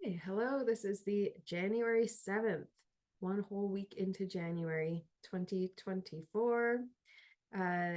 Hey, hello. This is the January 7th, one whole week into January 2024 uh,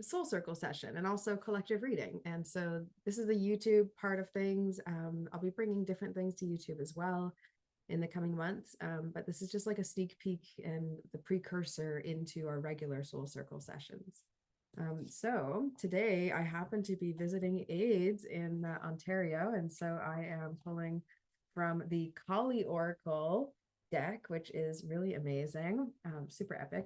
Soul Circle session and also collective reading. And so this is the YouTube part of things. I'll be bringing different things to YouTube as well in the coming months. But this is just like a sneak peek and the precursor into our regular Soul Circle sessions. So today I happen to be visiting AIDS in Ontario, and so I am pulling from the Kali Oracle deck, which is really amazing, super epic.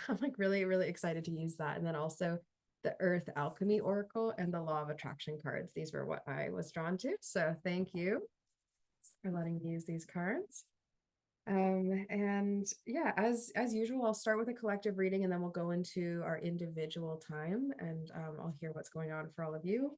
I'm like really, really excited to use that. And then also the Earth Alchemy Oracle and the Law of Attraction cards. These were what I was drawn to. So thank you for letting me use these cards. And yeah, as usual, I'll start with a collective reading and then we'll go into our individual time and I'll hear what's going on for all of you.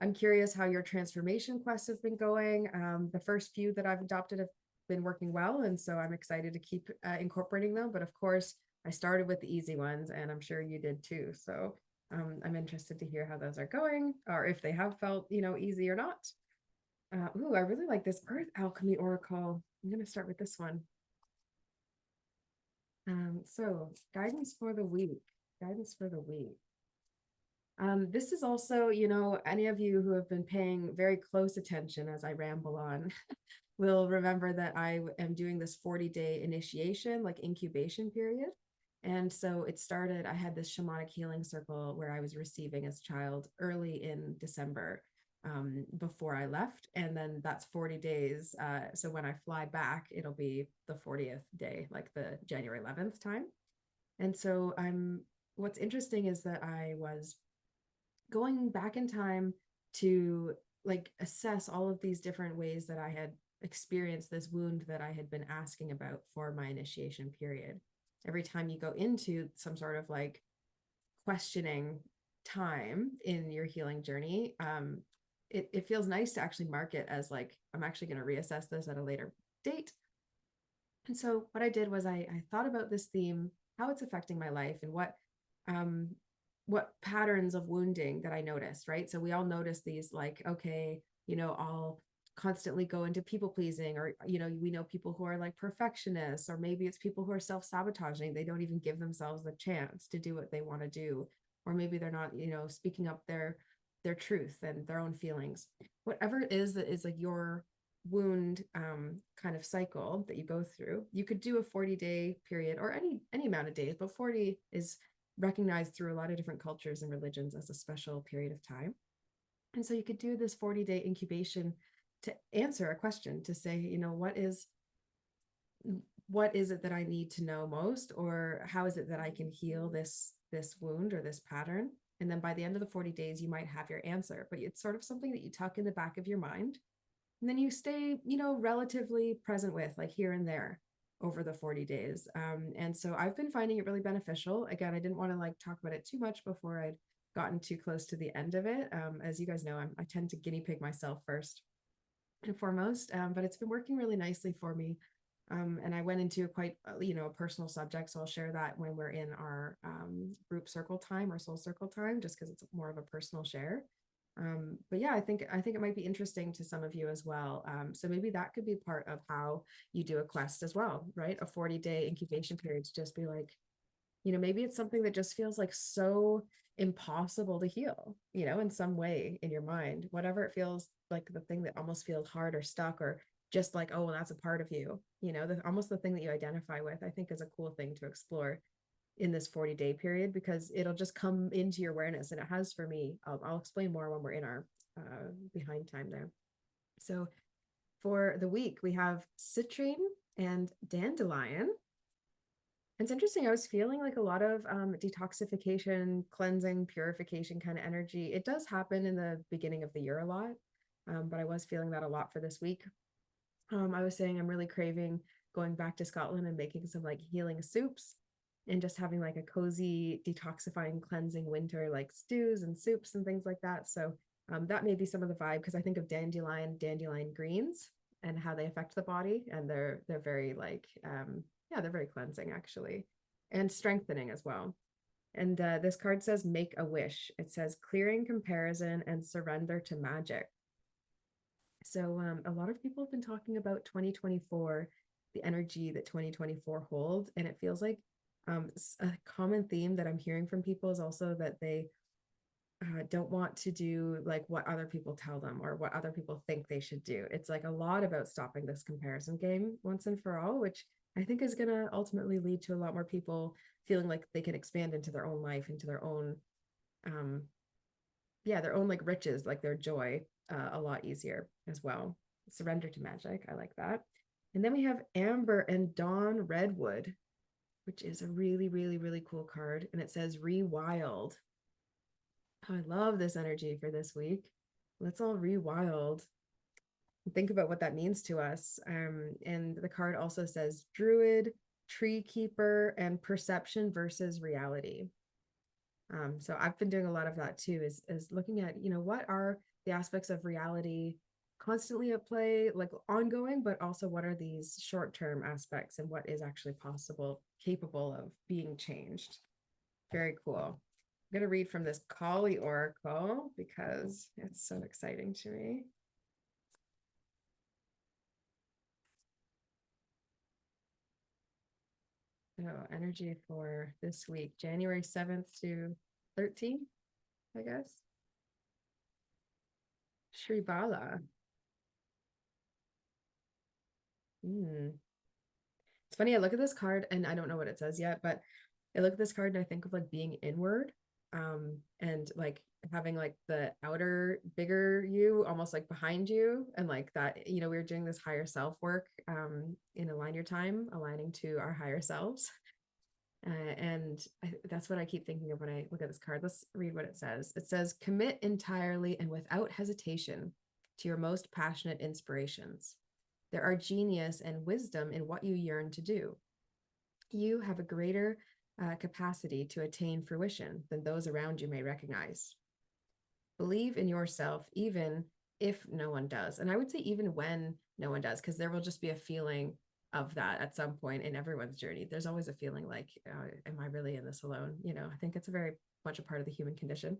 I'm curious how your transformation quests have been going. The first few that I've adopted have been working well, and so I'm excited to keep incorporating them. But of course, I started with the easy ones, and I'm sure you did too. So I'm interested to hear how those are going, or if they have felt, easy or not. Ooh, I really like this Earth Alchemy Oracle. I'm going to start with this one. So guidance for the week. Guidance for the week. This is also, any of you who have been paying very close attention as I ramble on will remember that I am doing this 40-day initiation, like incubation period. And so it started, I had this shamanic healing circle where I was receiving as a child early in December before I left. And then that's 40 days. So when I fly back, it'll be the 40th day, like the January 11th time. And so what's interesting is that I was going back in time to like assess all of these different ways that I had experienced this wound that I had been asking about for my initiation period. Every time you go into some sort of like questioning time in your healing journey, it feels nice to actually mark it as like, I'm actually going to reassess this at a later date. And so what I did was I thought about this theme, how it's affecting my life, and um, what patterns of wounding that I noticed, right? So we all notice these like, okay, I'll constantly go into people pleasing, or, we know people who are like perfectionists, or maybe it's people who are self-sabotaging. They don't even give themselves the chance to do what they want to do. Or maybe they're not, speaking up their truth and their own feelings. Whatever it is that is like your wound kind of cycle that you go through, you could do a 40-day period or any amount of days, but 40 is recognized through a lot of different cultures and religions as a special period of time. And so you could do this 40-day incubation to answer a question, to say, what is it that I need to know most, or how is it that I can heal this wound or this pattern? And then by the end of the 40 days, you might have your answer, but it's sort of something that you tuck in the back of your mind. And then you stay, relatively present with, like here and there over the 40 days. And so I've been finding it really beneficial. Again, I didn't want to like talk about it too much before I'd gotten too close to the end of it. As you guys know, I tend to guinea pig myself first and foremost, but it's been working really nicely for me. And I went into quite, a personal subject. So I'll share that when we're in our group circle time or soul circle time, just because it's more of a personal share. But yeah, I think it might be interesting to some of you as well. So maybe that could be part of how you do a quest as well, right? A 40-day incubation period to just be like, maybe it's something that just feels like so impossible to heal, in some way in your mind, whatever it feels like, the thing that almost feels hard or stuck, or just like, oh, well, that's a part of you, almost the thing that you identify with, I think is a cool thing to explore in this 40-day period, because it'll just come into your awareness, and it has for me. I'll explain more when we're in our behind time there. So for the week, we have citrine and dandelion. It's interesting. I was feeling like a lot of detoxification, cleansing, purification kind of energy. It does happen in the beginning of the year a lot, but I was feeling that a lot for this week. I was saying I'm really craving going back to Scotland and making some like healing soups and just having like a cozy, detoxifying, cleansing winter, like stews and soups and things like that. So that may be some of the vibe, because I think of dandelion greens and how they affect the body, and they're very like yeah, they're very cleansing actually, and strengthening as well. And this card says make a wish. It says clearing comparison and surrender to magic. So a lot of people have been talking about 2024, the energy that 2024 holds, and it feels like a common theme that I'm hearing from people is also that they don't want to do like what other people tell them or what other people think they should do. It's like a lot about stopping this comparison game once and for all, which I think is going to ultimately lead to a lot more people feeling like they can expand into their own life, into their own, um, yeah, their own like riches, like their joy, a lot easier as well. Surrender to magic. I like that. And then we have Amber and Dawn Redwood, which is a really, really, really cool card. And it says rewild. Oh, I love this energy for this week. Let's all rewild. Think about what that means to us. And the card also says druid, tree keeper, and perception versus reality. So I've been doing a lot of that too, is looking at, what are the aspects of reality constantly at play, like ongoing, but also what are these short-term aspects and what is actually possible, capable of being changed. Very cool. I'm going to read from this Kali Oracle because it's so exciting to me. Oh, energy for this week, January 7th to 13th, I guess. Shri Bala. It's funny, I look at this card and I don't know what it says yet, but I look at this card and I think of like being inward, and like having like the outer bigger you almost like behind you, and like that, we were doing this higher self work in Align Your Time, aligning to our higher selves. And that's what I keep thinking of when I look at this card. Let's read what it says. It says, commit entirely and without hesitation to your most passionate inspirations. There are genius and wisdom in what you yearn to do. You have a greater capacity to attain fruition than those around you may recognize. Believe in yourself, even if no one does. And I would say, even when no one does, because there will just be a feeling of that at some point in everyone's journey. There's always a feeling like, am I really in this alone? I think it's a very much a part of the human condition.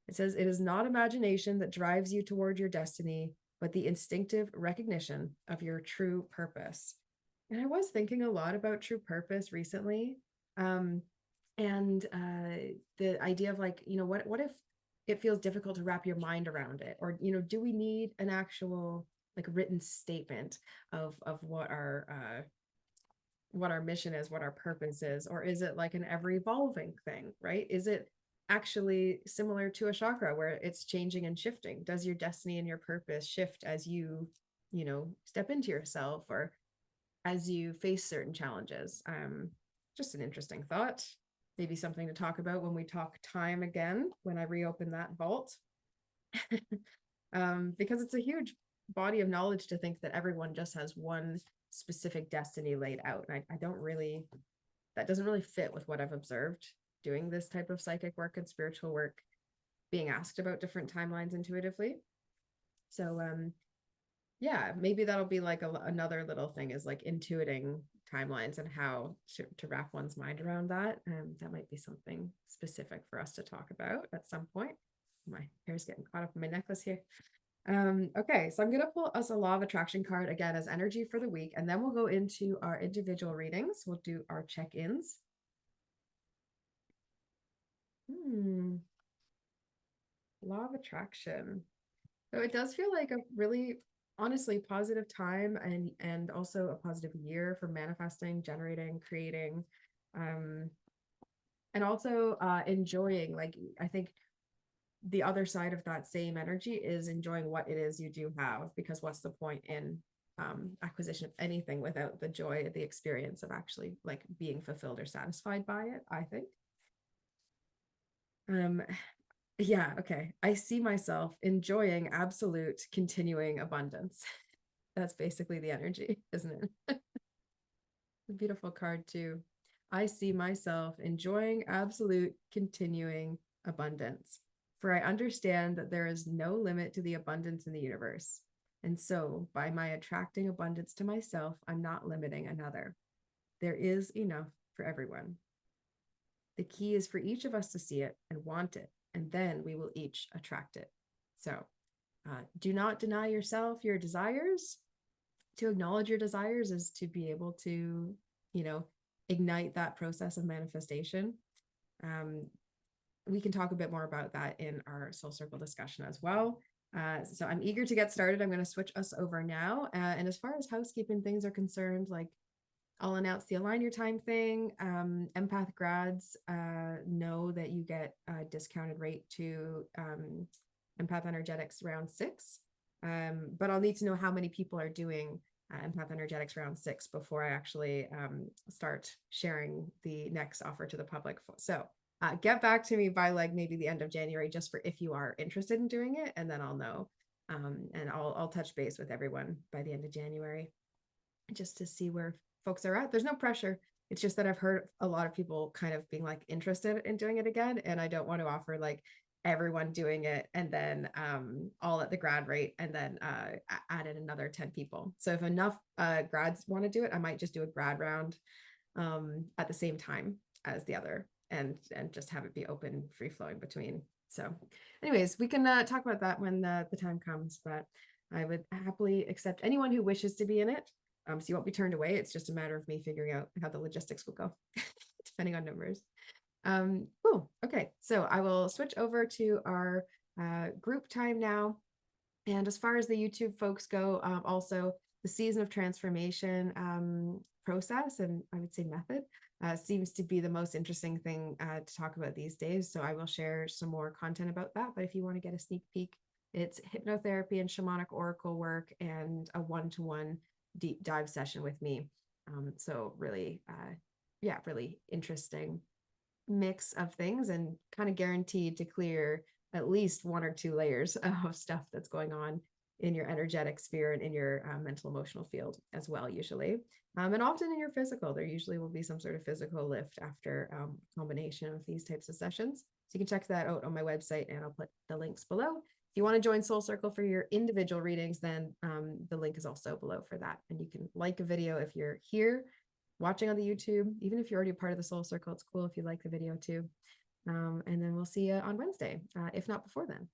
It says, it is not imagination that drives you toward your destiny, but the instinctive recognition of your true purpose. And I was thinking a lot about true purpose recently. Um, and the idea of like, what if it feels difficult to wrap your mind around it? Or, do we need an actual like written statement of what our mission is, what our purpose is? Or is it like an ever evolving thing, right? Is it actually similar to a chakra where it's changing and shifting? Does your destiny and your purpose shift as you, step into yourself, or as you face certain challenges? Just an interesting thought. Maybe something to talk about when we talk time again, when I reopen that vault. Because it's a huge body of knowledge to think that everyone just has one specific destiny laid out. And I don't really, that doesn't really fit with what I've observed doing this type of psychic work and spiritual work, being asked about different timelines intuitively. So yeah, maybe that'll be like another little thing, is like intuiting timelines and how to wrap one's mind around that. That might be something specific for us to talk about at some point. My hair's getting caught up in my necklace here. Okay, so I'm going to pull us a law of attraction card again as energy for the week, and then we'll go into our individual readings. We'll do our check-ins. Law of attraction. So it does feel like a really, honestly, positive time, and also a positive year for manifesting, generating, creating, and also enjoying. Like, I think the other side of that same energy is enjoying what it is you do have, because what's the point in acquisition of anything without the joy of the experience of actually like being fulfilled or satisfied by it, I think. Yeah, okay. I see myself enjoying absolute continuing abundance. That's basically the energy, isn't it? A beautiful card too. I see myself enjoying absolute continuing abundance, for I understand that there is no limit to the abundance in the universe. And so, by my attracting abundance to myself, I'm not limiting another. There is enough for everyone. The key is for each of us to see it and want it, and then we will each attract it. So, Do not deny yourself your desires. To acknowledge your desires is to be able to, you know, ignite that process of manifestation. Um, we can talk a bit more about that in our soul circle discussion as well. So I'm eager to get started. I'm going to switch us over now. And as far as housekeeping things are concerned, like I'll announce the Align Your Time thing. Empath grads know that you get a discounted rate to Empath Energetics round 6. But I'll need to know how many people are doing Empath Energetics round 6 before I actually start sharing the next offer to the public. So get back to me by like maybe the end of January, just for if you are interested in doing it, and then I'll know. And I'll touch base with everyone by the end of January, just to see where folks are at. There's no pressure. It's just that I've heard a lot of people kind of being like interested in doing it again. And I don't want to offer like everyone doing it and then all at the grad rate and then add in another 10 people. So if enough grads want to do it, I might just do a grad round at the same time as the other, and just have it be open, free flowing between. So anyways, we can talk about that when the time comes, but I would happily accept anyone who wishes to be in it. So you won't be turned away. It's just a matter of me figuring out how the logistics will go, depending on numbers. Cool. Okay, so I will switch over to our group time now. And as far as the YouTube folks go, also the season of transformation process, and I would say method, seems to be the most interesting thing to talk about these days. So I will share some more content about that. But if you want to get a sneak peek, it's hypnotherapy and shamanic oracle work and a one-to-one deep dive session with me. So really, yeah, really interesting mix of things, and kind of guaranteed to clear at least 1 or 2 layers of stuff that's going on in your energetic sphere and in your mental emotional field as well, usually. And often in your physical, there usually will be some sort of physical lift after a combination of these types of sessions. So you can check that out on my website, and I'll put the links below. If you want to join Soul Circle for your individual readings, then the link is also below for that. And you can like a video if you're here watching on the YouTube. Even if you're already a part of the Soul Circle, it's cool if you like the video too. And then we'll see you on Wednesday, if not before then.